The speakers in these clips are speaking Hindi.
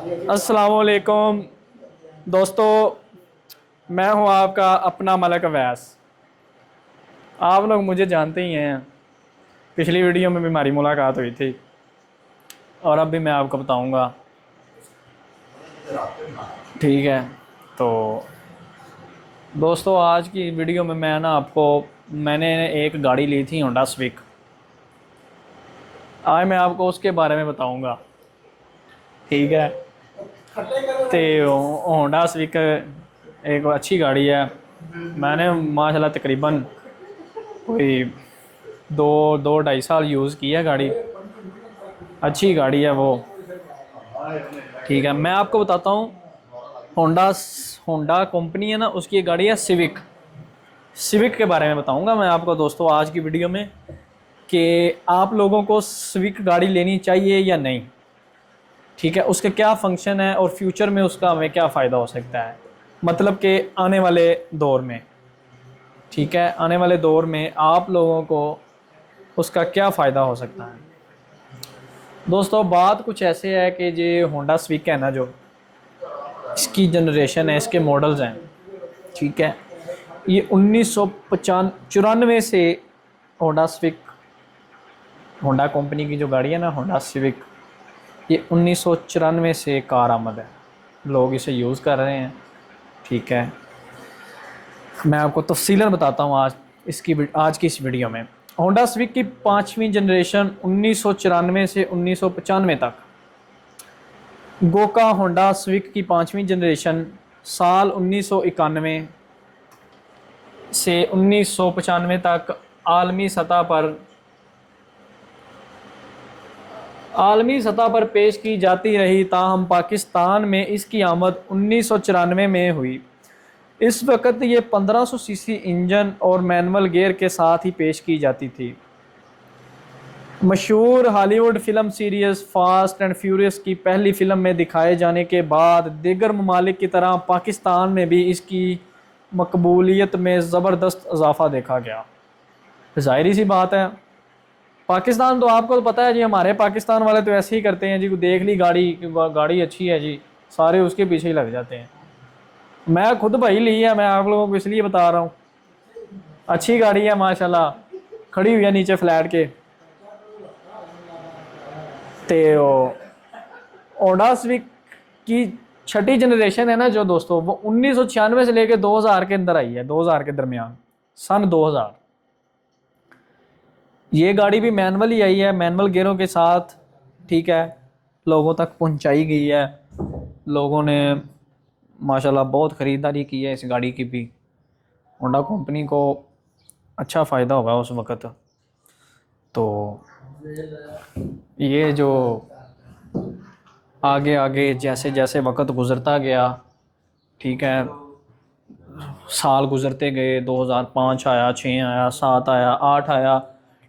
अस्सलामुअलैकुम दोस्तों, मैं हूं आपका अपना मलक अवैस। आप लोग मुझे जानते ही हैं। पिछली वीडियो में भी हमारी मुलाकात हुई थी और अब भी मैं आपको बताऊंगा। ठीक है, तो दोस्तों आज की वीडियो में मैंने एक गाड़ी ली थी, होंडा स्विक। आज मैं आपको उसके बारे में बताऊंगा। ठीक है, तो होंडा स्विक एक अच्छी गाड़ी है। मैंने माशाल्लाह तकरीबन कोई दो दो ढाई साल यूज़ की है गाड़ी। अच्छी गाड़ी है वो। ठीक है, मैं आपको बताता हूँ। होंडा होंडा कंपनी है ना, उसकी एक गाड़ी है सिविक। सिविक के बारे में बताऊंगा मैं आपको दोस्तों आज की वीडियो में कि आप लोगों को सिविक गाड़ी लेनी चाहिए या नहीं। ठीक है, उसके क्या फंक्शन है और फ्यूचर में उसका हमें क्या फ़ायदा हो सकता है, मतलब कि आने वाले दौर में। ठीक है, आने वाले दौर में आप लोगों को उसका क्या फ़ायदा हो सकता है। दोस्तों बात कुछ ऐसे है कि ये होंडा स्विक है ना, जो इसकी जनरेशन है, इसके मॉडल्स हैं। ठीक है, ये 1994 से होंडा स्विक, होंडा कंपनी की जो गाड़ी है ना होंडा सिविक, ये 1994 से कार आमद है। लोग इसे यूज़ कर रहे हैं। ठीक है, मैं आपको तफसीलन बताता हूँ आज की इस वीडियो में। होंडा स्विक की पाँचवीं जनरेशन 1994 से 1995 तक। गोका होंडा स्विक की पाँचवीं जनरेशन साल 1991 से 1995 तक आलमी सतह पर पेश की जाती रही, ताहम पाकिस्तान में इसकी आमद 1994 में हुई। इस वक्त ये 1500 सीसी इंजन और मैनुअल गियर के साथ ही पेश की जाती थी। मशहूर Hollywood film series fast and furious की पहली फिल्म में दिखाए जाने के बाद दीगर ममालिक की तरह पाकिस्तान में भी इसकी मकबूलियत में ज़बरदस्त इजाफा देखा गया। ज़ाहिर सी बात है, पाकिस्तान तो आपको तो पता है जी, हमारे पाकिस्तान वाले तो ऐसे ही करते हैं जी। देख ली गाड़ी, गाड़ी अच्छी है जी, सारे उसके पीछे ही लग जाते हैं। मैं खुद भाई ली है, मैं आप लोगों को इसलिए बता रहा हूँ। अच्छी गाड़ी है माशाल्लाह, खड़ी हुई है नीचे फ्लैट के। तो ओडा स्विक की छठी जनरेशन है ना जो दोस्तों, वो 1996 से लेकर 2000 के अंदर आई है, 2000 के दरमियान, सन 2000। ये गाड़ी भी मैनुअल ही आई है, मैनुअल गियरों के साथ। ठीक है, लोगों तक पहुंचाई गई है। लोगों ने माशाल्लाह बहुत ख़रीदारी की है इस गाड़ी की भी। होंडा कंपनी को अच्छा फ़ायदा होगा उस वक़्त। तो ये जो आगे आगे जैसे जैसे वक़्त गुज़रता गया, ठीक है, साल गुज़रते गए, 2005 आया, 6 आया, 7 आया, 8 आया।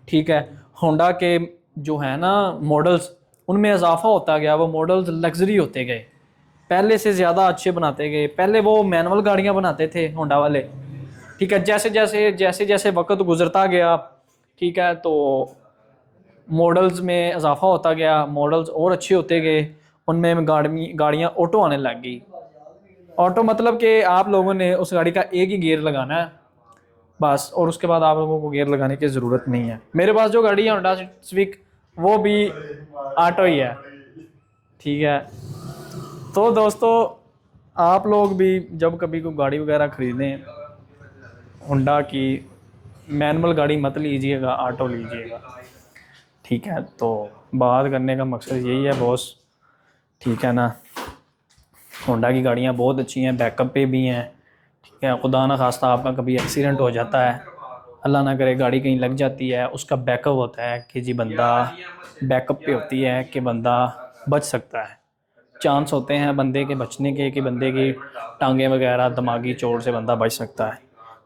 ठीक है, होंडा के जो है ना मॉडल्स, उनमें इजाफा होता गया। वो मॉडल्स लग्जरी होते गए, पहले से ज़्यादा अच्छे बनाते गए। पहले वो मैनुअल गाड़ियाँ बनाते थे होंडा वाले। ठीक है, जैसे जैसे वक्त गुजरता गया, ठीक है, तो मॉडल्स में इजाफा होता गया, मॉडल्स और अच्छे होते गए। उनमें गाड़ियाँ ऑटो आने लग गई। ऑटो मतलब कि आप लोगों ने उस गाड़ी का एक ही गियर लगाना है बस, और उसके बाद आप लोगों को गियर लगाने की ज़रूरत नहीं है। मेरे पास जो गाड़ी है होंडा स्विक, वो भी ऑटो ही है। ठीक है, तो दोस्तों आप लोग भी जब कभी कोई गाड़ी वगैरह ख़रीदें होंडा की, मैनुअल गाड़ी मत लीजिएगा, ऑटो लीजिएगा। ठीक है, तो बात करने का मकसद यही है बॉस। ठीक है ना, होंडा की गाड़ियाँ बहुत अच्छी हैं, बैकअप पे भी हैं। ठीक है, खुदा ना खास्ता आपका कभी एक्सीडेंट हो जाता है, अल्लाह ना करे गाड़ी कहीं लग जाती है, उसका बैकअप होता है कि जी बंदा बैकअप पे होती है कि बंदा बच सकता है। चांस होते हैं बंदे के बचने के कि बंदे की टांगें वगैरह दिमागी चोट से बंदा बच सकता है।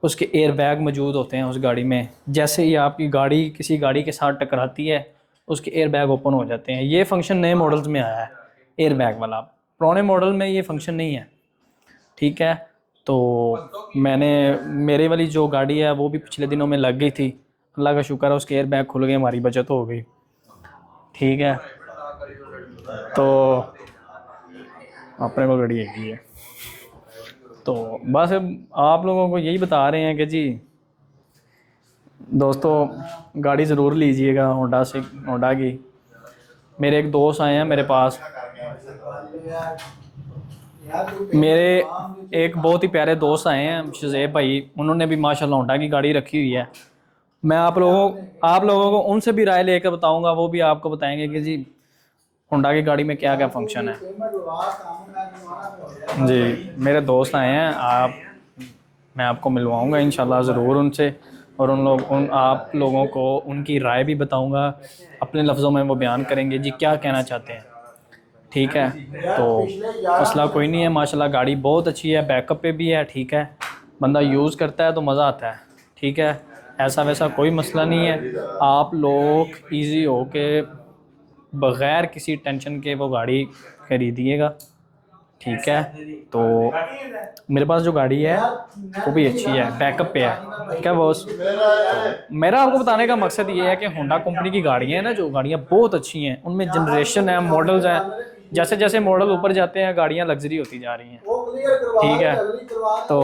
उसके एयर बैग मौजूद होते हैं उस गाड़ी में। जैसे ही आपकी गाड़ी किसी गाड़ी के साथ टकराती है, उसके एयर बैग ओपन हो जाते हैं। ये फंक्शन नए मॉडल्स में आया है, एयर बैग वाला। पुराने मॉडल में ये फंक्शन नहीं है। ठीक है, तो मैंने मेरे वाली जो गाड़ी है वो भी पिछले दिनों में लग गई थी। अल्लाह का शुक्र है, उसके एयर बैग खुल गए, हमारी बचत हो गई। ठीक है, तो अपने को गाड़ी हैगी है। तो बस आप लोगों को यही बता रहे हैं कि जी दोस्तों गाड़ी ज़रूर लीजिएगा होंडा की। मेरे एक दोस्त आए हैं मेरे पास, मेरे एक बहुत ही प्यारे दोस्त आए हैं शुज़ैब भाई, उन्होंने भी माशाल्लाह होंडा की गाड़ी रखी हुई है। मैं आप लोगों को उनसे भी राय लेकर बताऊंगा, वो भी आपको बताएंगे कि जी होंडा की गाड़ी में क्या क्या फंक्शन है। जी मेरे दोस्त आए हैं, मैं आपको मिलवाऊंगा इंशाल्लाह ज़रूर उनसे, और उन आप लोगों को उनकी राय भी बताऊंगा, अपने लफ्ज़ों में वो बयान करेंगे जी क्या कहना चाहते हैं। ठीक है, तो मसला कोई नहीं है, माशाल्लाह गाड़ी बहुत अच्छी है, बैकअप पे भी है। ठीक है, बंदा यूज़ करता है तो मज़ा आता है। ठीक है, ऐसा वैसा कोई मसला नहीं है। आप लोग इजी हो के बग़ैर किसी टेंशन के वो गाड़ी खरीदिएगा। ठीक है, तो मेरे पास जो गाड़ी है वो भी अच्छी है, बैकअप पे है। क्या बॉस, तो मेरा आपको बताने का मकसद ये है कि होंडा कंपनी की गाड़ियाँ हैं ना, जो गाड़ियाँ बहुत अच्छी हैं, उनमें जनरेशन है, मॉडल्स हैं, जैसे जैसे मॉडल ऊपर जाते हैं गाड़ियाँ लग्जरी होती जा रही हैं। ठीक है, तो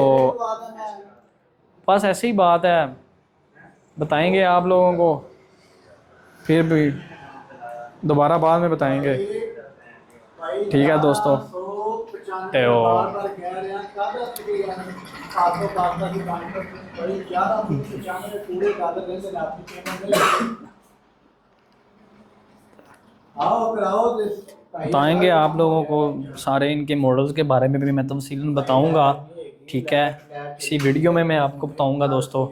बस ऐसी ही बात है, बताएंगे आप लोगों को, फिर भी दोबारा बाद में बताएंगे। ठीक है दोस्तों, तो बताएंगे आप लोगों को सारे इनके मॉडल्स के बारे में भी मैं तफसीलन बताऊंगा। ठीक है, इसी वीडियो में मैं आपको बताऊंगा दोस्तों।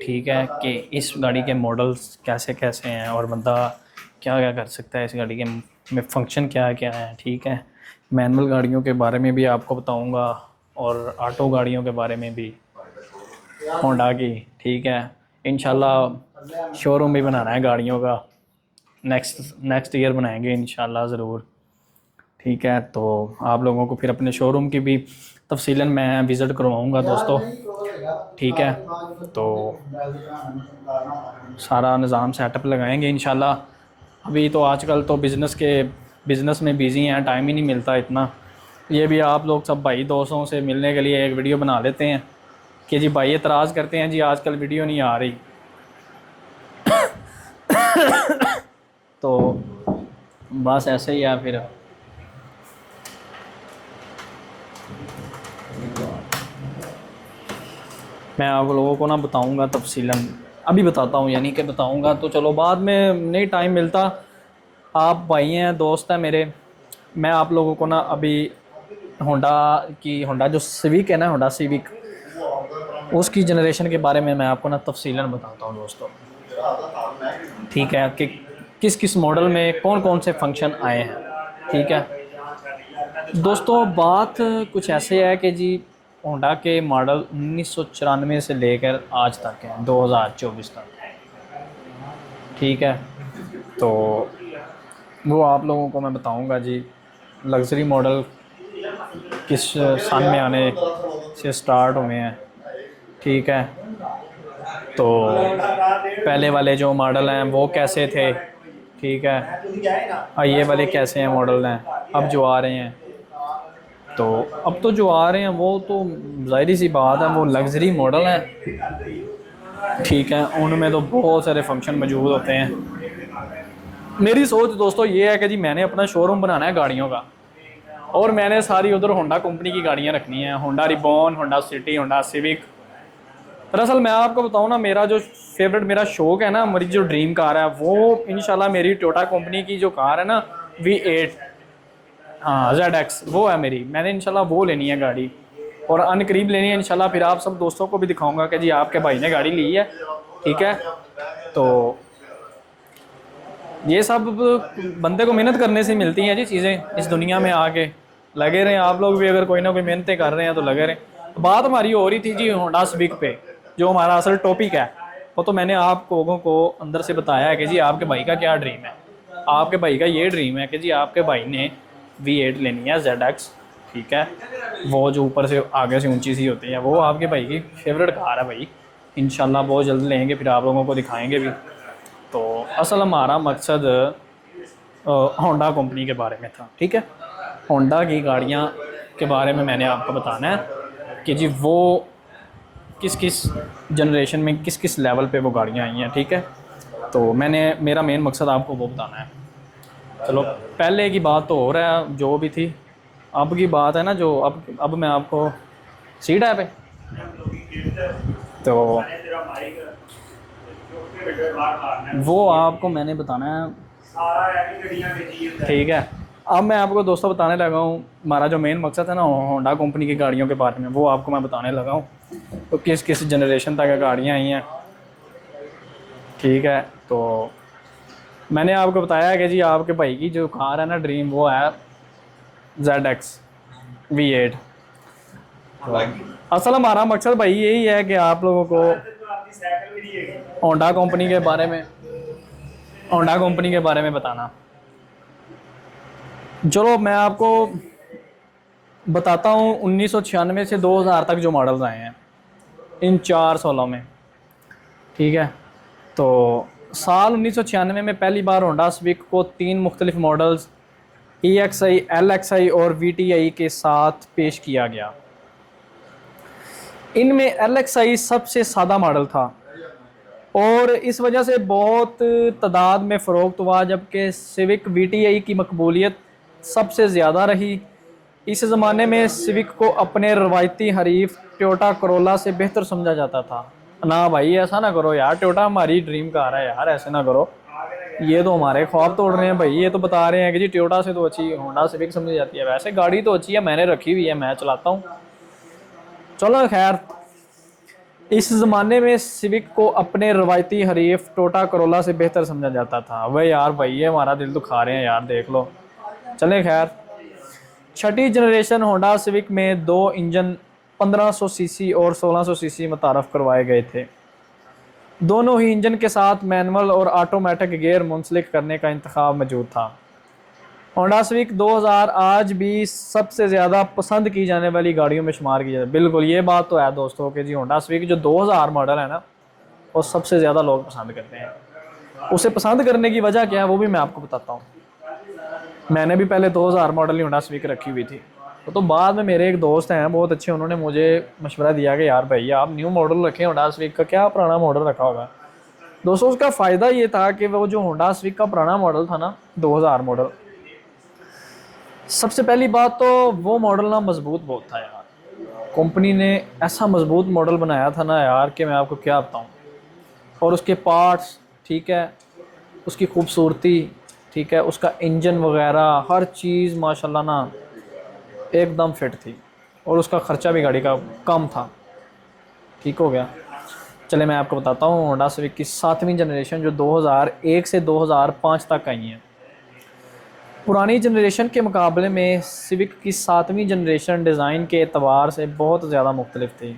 ठीक है, कि इस गाड़ी के मॉडल्स कैसे कैसे हैं और बंदा क्या क्या कर सकता है इस गाड़ी के में, फंक्शन क्या क्या है। ठीक है, मैनुअल गाड़ियों के बारे में भी आपको बताऊंगा और ऑटो गाड़ियों के बारे में भी, होंडा की। ठीक है, इंशाल्लाह शोरूम भी बनाना है गाड़ियों का, नेक्स्ट ईयर बनाएंगे इंशाल्लाह ज़रूर। ठीक है, तो आप लोगों को फिर अपने शोरूम की भी तफसीलन मैं विज़िट करवाऊँगा दोस्तों। ठीक है, तो सारा निज़ाम सेटअप लगाएंगे इंशाल्लाह। अभी तो आजकल तो बिज़नेस में बिज़ी हैं, टाइम ही नहीं मिलता इतना। ये भी आप लोग सब भाई दोस्तों से मिलने के लिए एक वीडियो बना लेते हैं कि जी भाई एतराज़ करते हैं जी आजकल वीडियो नहीं आ रही। तो बस ऐसे ही है फिर। मैं आप लोगों को ना बताऊंगा तफसीलन, अभी बताता हूँ, यानी कि बताऊंगा तो चलो बाद में नहीं टाइम मिलता। आप भाई हैं, दोस्त हैं मेरे, मैं आप लोगों को ना अभी होंडा जो सिविक है ना, होंडा सिविक, उसकी जनरेशन के बारे में मैं आपको ना तफसीलन बताता हूँ दोस्तों। ठीक है, कि किस किस मॉडल में कौन कौन से फंक्शन आए हैं। ठीक है दोस्तों, बात कुछ ऐसे है कि जी होंडा के मॉडल 1994 से लेकर आज तक हैं, 2024 तक। ठीक है, तो वो आप लोगों को मैं बताऊंगा जी लग्ज़री मॉडल किस सन में आने से स्टार्ट हुए हैं। ठीक है, तो पहले वाले जो मॉडल हैं वो कैसे थे। ठीक है, ये वाले कैसे हैं मॉडल हैं अब जो आ रहे हैं। तो अब तो जो आ रहे हैं वो तो ज़ाहिर सी बात है वो लग्ज़री मॉडल हैं। ठीक है, उनमें तो बहुत सारे फंक्शन मौजूद होते हैं। मेरी सोच दोस्तों ये है कि जी मैंने अपना शोरूम बनाना है गाड़ियों का, और मैंने सारी उधर होंडा कंपनी की गाड़ियाँ रखनी हैं, Honda ribbon, Honda city, Honda civic. दरअसल मैं आपको बताऊं ना, मेरा जो फेवरेट मेरा शौक है ना, मेरी जो ड्रीम कार है वो इंशाल्लाह मेरी टोयोटा कंपनी की जो कार है ना V8, हाँ ZX, वो है मेरी। मैंने इंशाल्लाह वो लेनी है गाड़ी, और अनकरीब लेनी है इंशाल्लाह। फिर आप सब दोस्तों को भी दिखाऊंगा कि जी आपके भाई ने गाड़ी ली है। ठीक है, तो ये सब बंदे को मेहनत करने से मिलती हैं जी चीज़ें इस दुनिया में आके। लगे रहें आप लोग भी, अगर कोई ना कोई मेहनतें कर रहे हैं तो लगे रहें। बात हमारी हो रही थी जी होंडा सिविक पे, जो हमारा असल टॉपिक है, वो तो मैंने आप लोगों को अंदर से बताया है कि जी आपके भाई का क्या ड्रीम है। आपके भाई का ये ड्रीम है कि जी आपके भाई ने V8 लेनी है ZX। ठीक है, वो जो ऊपर से आगे से ऊंची सी होती है, वो आपके भाई की फेवरेट कार है भाई। इंशाल्लाह बहुत जल्द लेंगे, फिर आप लोगों को दिखाएंगे भी। तो असल हमारा मकसद होंडा कंपनी के बारे में था। ठीक है, होंडा की गाड़ियाँ के बारे में मैंने आपको बताना है कि जी वो किस किस जनरेशन में किस किस लेवल पे वो गाड़ियाँ आई हैं, ठीक है। तो मेरा मेन मकसद आपको वो बताना है। चलो, पहले की बात तो हो रहा है जो भी थी, अब की बात है ना जो अब मैं आपको सीट है पे तो वो आपको मैंने बताना है, ठीक है। अब मैं आपको दोस्तों बताने लगा हूँ हमारा जो मेन मकसद है ना होंडा कंपनी की गाड़ियों के बारे में, वो आपको मैं बताने लगा हूँ तो किस किस जनरेशन तक गाड़ियाँ आई हैं, ठीक है। तो मैंने आपको बताया कि जी आपके भाई की जो कार है ना ड्रीम, वो है ZX V8। तो असल हमारा मकसद भाई यही है कि आप लोगों को होंडा कंपनी के बारे में बताना। चलो मैं आपको बताता हूँ 1996 से 2000 तक जो मॉडल्स आए हैं इन 4 सालों में, ठीक है। तो साल 1996 में पहली बार होंडा सिविक को 3 मुख्तलिफ मॉडल्स EXI, LXI और VTI के साथ पेश किया गया। इनमें LXI सबसे सादा मॉडल था और इस वजह से बहुत तादाद में फ़रोख्त हुआ, जबकि सिविक VTI की मकबूलियत सबसे ज़्यादा रही। इस ज़माने में सिविक को अपने रवायती हरीफ टोयोटा करोला से बेहतर समझा जाता था। ना भाई ऐसा ना करो यार, टोयोटा हमारी ड्रीम कार है यार, ऐसे ना करो, ये तो हमारे ख्वाब तोड़ रहे हैं भाई। ये तो बता रहे हैं कि जी टोयोटा से तो अच्छी होंडा सिविक समझी जाती है। वैसे गाड़ी तो अच्छी है, मैंने रखी हुई है, मैं चलाता हूँ। चलो खैर, इस ज़माने में सिविक को अपने रवायती हरीफ टोयोटा करोला से बेहतर समझा जाता था। वह यार भाई ये हमारा दिल दुखा रहे हैं यार, देख लो। चले खैर, छठी जनरेशन होंडा सिविक में 2 इंजन 1500 सीसी और 1600 सीसी मुतारफ़ करवाए गए थे। दोनों ही इंजन के साथ मैनुअल और ऑटोमेटिक गियर मुंसलिक करने का इंतखाब मौजूद था। होंडा सिविक 2000 आज भी सबसे ज़्यादा पसंद की जाने वाली गाड़ियों में शुमार की जाती है। बिल्कुल ये बात तो है दोस्तों कि जी होंडा सिविक जो 2000 मॉडल है ना, वो सबसे ज़्यादा लोग पसंद करते हैं। उसे पसंद करने की वजह क्या है वो भी मैं आपको बताता हूँ। मैंने भी पहले 2000 मॉडल ही होंडा सिविक रखी हुई थी, तो बाद में मेरे एक दोस्त हैं बहुत अच्छे, उन्होंने मुझे मशवरा दिया कि यार भाई आप न्यू मॉडल रखें होंडा सिविक का, क्या पुराना मॉडल रखा होगा। दोस्तों उसका फ़ायदा ये था कि वो जो होंडा सिविक का पुराना मॉडल था ना 2000 मॉडल, सबसे पहली बात तो वो मॉडल ना मजबूत बहुत था यार। कंपनी ने ऐसा मजबूत मॉडल बनाया था ना यार कि मैं आपको क्या बताऊँ। और उसके पार्ट्स, ठीक है, उसकी खूबसूरती, ठीक है, उसका इंजन वगैरह हर चीज़ माशाल्लाह ना एकदम फिट थी। और उसका ख़र्चा भी गाड़ी का कम था, ठीक हो गया। चले मैं आपको बताता हूँ होंडा सिविक की 7वीं जनरेशन जो 2001 से 2005 तक आई है। पुरानी जनरेशन के मुकाबले में सिविक की 7वीं जनरेशन डिज़ाइन के एतबार से बहुत ज़्यादा मुख्तलिफ थी।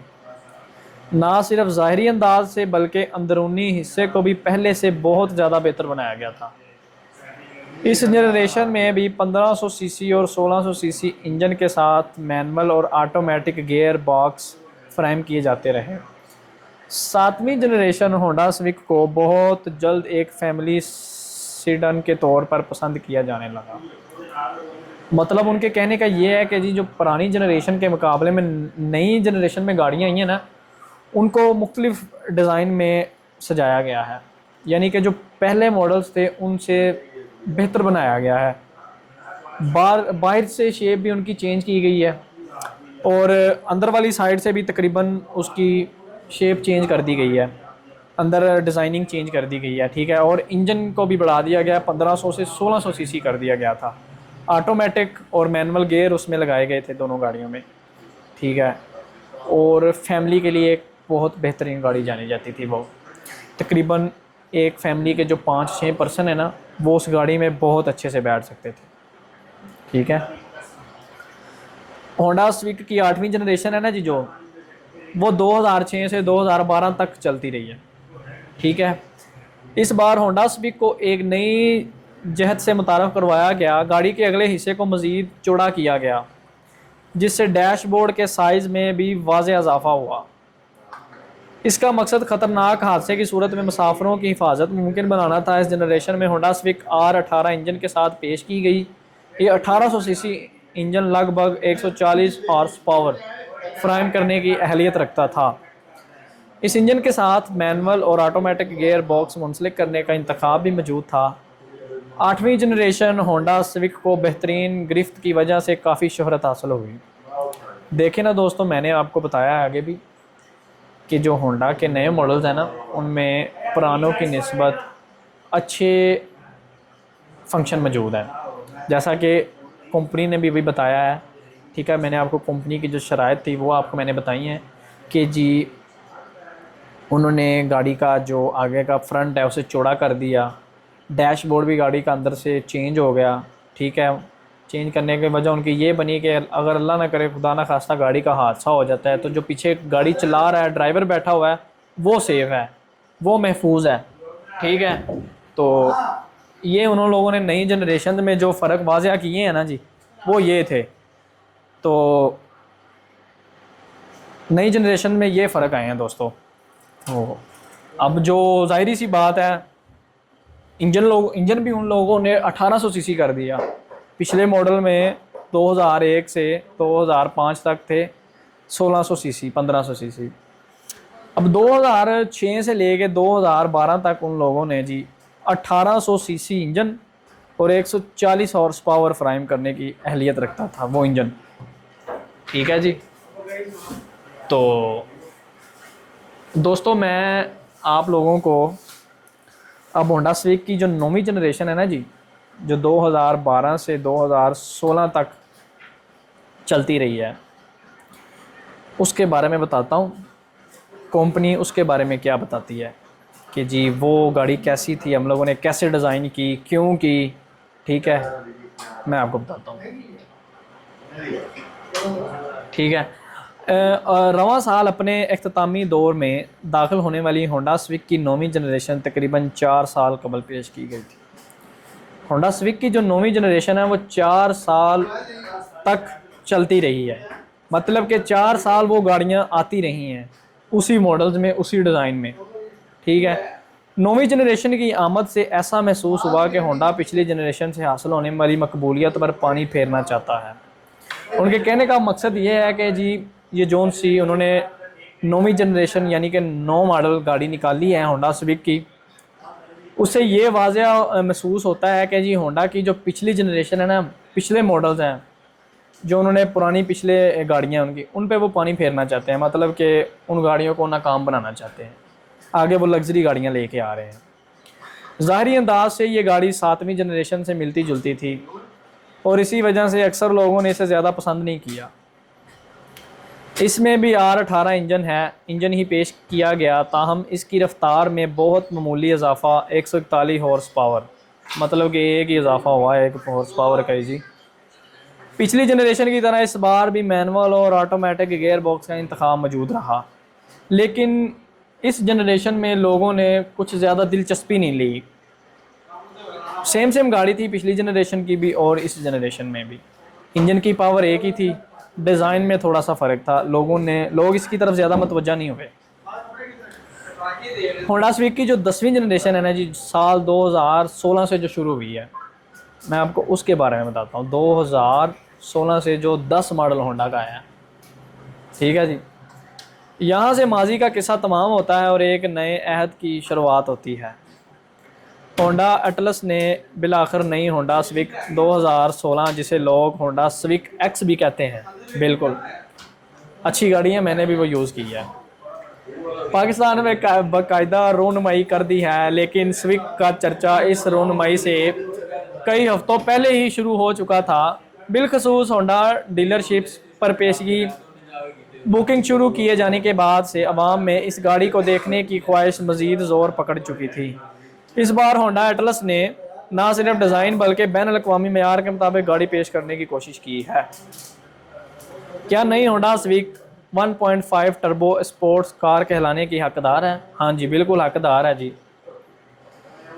ना सिर्फ ज़ाहरी अंदाज से बल्कि अंदरूनी हिस्से को भी पहले से बहुत ज़्यादा बेहतर बनाया गया था। इस जनरेशन में भी 1500 सीसी और 1600 सीसी इंजन के साथ मैनुअल और ऑटोमेटिक गियर बॉक्स फ्रेम किए जाते रहे। 7वीं जनरेशन होंडा सिविक को बहुत जल्द एक फैमिली सीडन के तौर पर पसंद किया जाने लगा। मतलब उनके कहने का ये है कि जी जो पुरानी जनरेशन के मुकाबले में नई जनरेशन में गाड़ियाँ आई हैं ना, उनको मुख्तलिफ डिज़ाइन में सजाया गया है, यानी कि जो पहले मॉडल्स थे उनसे बेहतर बनाया गया है। बाहर से शेप भी उनकी चेंज की गई है और अंदर वाली साइड से भी तकरीबन उसकी शेप चेंज कर दी गई है, अंदर डिज़ाइनिंग चेंज कर दी गई है, ठीक है। और इंजन को भी बढ़ा दिया गया, 1500 से 1600 सीसी कर दिया गया था। ऑटोमेटिक और मैनुअल गियर उसमें लगाए गए थे दोनों गाड़ियों में, ठीक है। और फैमिली के लिए एक बहुत बेहतरीन गाड़ी जानी जाती थी वो। तकरीबन एक फैमिली के जो 5-6 पर्सन है ना, वो उस गाड़ी में बहुत अच्छे से बैठ सकते थे, ठीक है। होंडा सिविक की 8वीं जनरेशन है ना जी, जो वो 2006 से 2012 तक चलती रही है, ठीक है। इस बार होंडा सिविक को एक नई जहत से मुतारफ़ करवाया गया। गाड़ी के अगले हिस्से को मज़ीद चौड़ा किया गया, जिससे डैशबोर्ड के साइज़ में भी वाज़े इजाफा हुआ। इसका मकसद ख़तरनाक हादसे की सूरत में मुसाफिरों की हिफाजत मुमकिन बनाना था। इस जनरेशन में होंडा सिविक R18 इंजन के साथ पेश की गई। ये 1800 सीसी इंजन लगभग 140 हॉर्स पावर फ्राहम करने की अहलियत रखता था। इस इंजन के साथ मैनुअल और ऑटोमेटिक गियर बॉक्स मुंसलिक करने का इंतखाब भी मौजूद था। 8वीं जनरेशन होंडा सिविक को बेहतरीन गिरफ्त की वजह से काफ़ी शोहरत हासिल हुई। देखें ना दोस्तों, मैंने आपको बताया आगे भी कि जो होंडा के नए मॉडल्स हैं ना, उनमें पुरानों की निस्बत अच्छे फंक्शन मौजूद हैं। जैसा कि कंपनी ने भी बताया है, ठीक है, मैंने आपको कंपनी की जो शराइत थी वो आपको मैंने बताई हैं कि जी उन्होंने गाड़ी का जो आगे का फ्रंट है उसे चौड़ा कर दिया, डैशबोर्ड भी गाड़ी का अंदर से चेंज हो गया, ठीक है। चेंज करने की वजह उनकी ये बनी कि अगर अल्लाह ना करे खुदा ना खास्ता गाड़ी का हादसा हो जाता है तो जो पीछे गाड़ी चला रहा है, ड्राइवर बैठा हुआ है, वो सेफ़ है, वो महफूज है, ठीक है। तो ये उन लोगों ने नई जनरेशन में जो फ़र्क वाज़ह किए हैं ना जी, वो ये थे। तो नई जनरेशन में ये फ़र्क आए हैं दोस्तों। तो अब जो ज़ाहिरी सी बात है, इंजन भी उन लोगों ने 1800 सीसी कर दिया। पिछले मॉडल में 2001 से 2005 तक थे 1600 सीसी, 1500 सीसी। अब 2006 से लेके 2012 तक उन लोगों ने जी 1800 सीसी इंजन और 140 हॉर्स पावर फ्राहम करने की अहलियत रखता था वो इंजन, ठीक है जी। तो दोस्तों मैं आप लोगों को अब होंडा सिविक की जो 9वीं जनरेशन है ना जी, जो 2012 से 2016 तक चलती रही है, उसके बारे में बताता हूँ। कंपनी उसके बारे में क्या बताती है कि जी वो गाड़ी कैसी थी, हम लोगों ने कैसे डिज़ाइन की, क्यों की, ठीक है, मैं आपको बताता हूँ, ठीक है। रवां साल अपने अख्तामी दौर में दाखिल होने वाली होंडा सिविक की 9वीं जनरेशन तकरीबन 4 साल कबल पेश की गई थी। होंडा सिविक की जो 9वीं जनरेशन है वो 4 साल तक चलती रही है, मतलब कि 4 साल वो गाड़ियाँ आती रही हैं उसी मॉडल्स में, उसी डिज़ाइन में, ठीक है। 9वीं जनरेशन की आमद से ऐसा महसूस हुआ कि होंडा पिछली जनरेशन से हासिल होने वाली मकबूलियत पर पानी फेरना चाहता है। उनके कहने का मकसद ये है कि जी ये जोन सी उन्होंने 9वीं जनरेशन यानी कि 9 मॉडल गाड़ी निकाली है होंडा सिविक की, उससे ये वाज़ह महसूस होता है कि जी होंडा की जो पिछली जनरेशन है ना, पिछले मॉडल्स हैं जो उन्होंने पुरानी पिछले गाड़ियाँ उनकी, उन पे वो पानी फेरना चाहते हैं, मतलब कि उन गाड़ियों को नाकाम बनाना चाहते हैं। आगे वो लग्जरी गाड़ियाँ लेके आ रहे हैं। ज़ाहरी अंदाज से ये गाड़ी 7वीं जनरेशन से मिलती जुलती थी और इसी वजह से अक्सर लोगों ने इसे ज़्यादा पसंद नहीं किया। इसमें भी R18 इंजन ही पेश किया गया, ताहम इसकी रफ्तार में बहुत मामूली इजाफा 141 हॉर्स पावर, मतलब कि एक ही इजाफा हुआ है 1 हॉर्स पावर का जी। पिछली जनरेशन की तरह इस बार भी मैनुअल और ऑटोमेटिक गियर बॉक्स का इंतखाब मौजूद रहा, लेकिन इस जनरेशन में लोगों ने कुछ ज़्यादा दिलचस्पी नहीं ली। सेम गाड़ी थी पिछली जनरेशन की भी और इस जनरेशन में भी, इंजन की पावर एक ही थी, डिज़ाइन में थोड़ा सा फ़र्क था, लोग इसकी तरफ ज़्यादा मतवज्जा नहीं हुए। होंडा सिविक की जो 10वीं जनरेशन है ना जी, साल 2016 से जो शुरू हुई है, मैं आपको उसके बारे में बताता हूँ। 2016 से जो 10 मॉडल होंडा का है, ठीक है जी, यहाँ से माजी का किस्सा तमाम होता है और एक नए अहद की शुरुआत होती है। होंडा एटलस ने बिलाखिर नई होंडा सिविक 2016, जिसे लोग होंडा सिविक एक्स भी कहते हैं, बिल्कुल अच्छी गाड़ी है, मैंने भी वो यूज़ की है, पाकिस्तान में बाकायदा रोनुमाई कर दी है, लेकिन सिविक का चर्चा इस रोनुमाई से कई हफ्तों पहले ही शुरू हो चुका था। बिलखसूस होंडा डीलरशिप्स पर पेशगी बुकिंग शुरू किए जाने के बाद से अवाम में इस गाड़ी को देखने की ख्वाहिश मज़ीद ज़ोर पकड़ चुकी थी। इस बार होंडा एटलस ने ना सिर्फ डिज़ाइन बल्कि बैन-अल-अक़वामी मेयार के मुताबिक गाड़ी पेश करने की कोशिश की है। क्या नई Honda civic 1.5 turbo sports car कहलाने की हकदार है? हाँ जी, बिल्कुल हकदार है जी।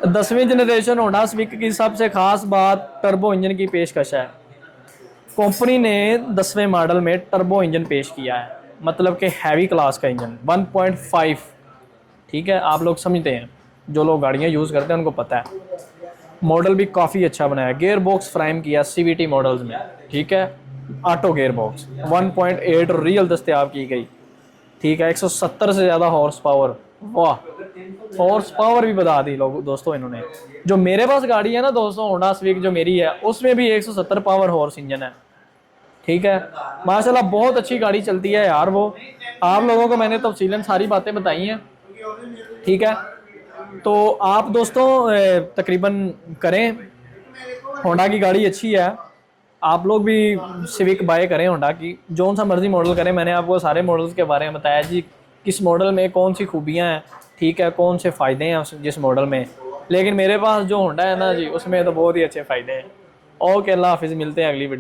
10वीं जनरेशन होंडा सिविक की सबसे ख़ास बात टर्बो इंजन की पेशकश है। कंपनी ने 10वें मॉडल में टर्बो इंजन पेश किया है, मतलब कि हैवी क्लास का इंजन 1.5, ठीक है, आप लोग समझते हैं, जो लोग गाड़ियाँ यूज़ करते हैं उनको पता है। मॉडल भी काफ़ी अच्छा बनाया, गियर बॉक्स फ्राइम किया CVT मॉडल्स में, ठीक है, ऑटो गेयर बॉक्स 1.8 रियल दस्तयाब की गई, ठीक है। 170 से ज़्यादा हॉर्स पावर, वाह, हॉर्स पावर भी बता दी लोग दोस्तों इन्होंने। जो मेरे पास गाड़ी है ना दोस्तों, होंडा सिविक जो मेरी है, उसमें भी 170 पावर हॉर्स इंजन है, ठीक है। माशाल्लाह बहुत अच्छी गाड़ी चलती है यार वो। आप लोगों को मैंने तफसीलन सारी बातें बताई हैं, ठीक है। तो आप दोस्तों तकरीबन करें, होंडा की गाड़ी अच्छी है, आप लोग भी सिविक बाय करें होंडा की, जो सा मर्जी मॉडल करें। मैंने आपको सारे मॉडल्स के बारे में बताया जी, किस मॉडल में कौन सी खूबियां हैं, ठीक है, कौन से फ़ायदे हैं जिस मॉडल में। लेकिन मेरे पास जो होंडा है ना जी, उसमें तो बहुत ही अच्छे फ़ायदे हैं। ओके, अल्लाह हाफिज़, मिलते हैं अगली वीडियो।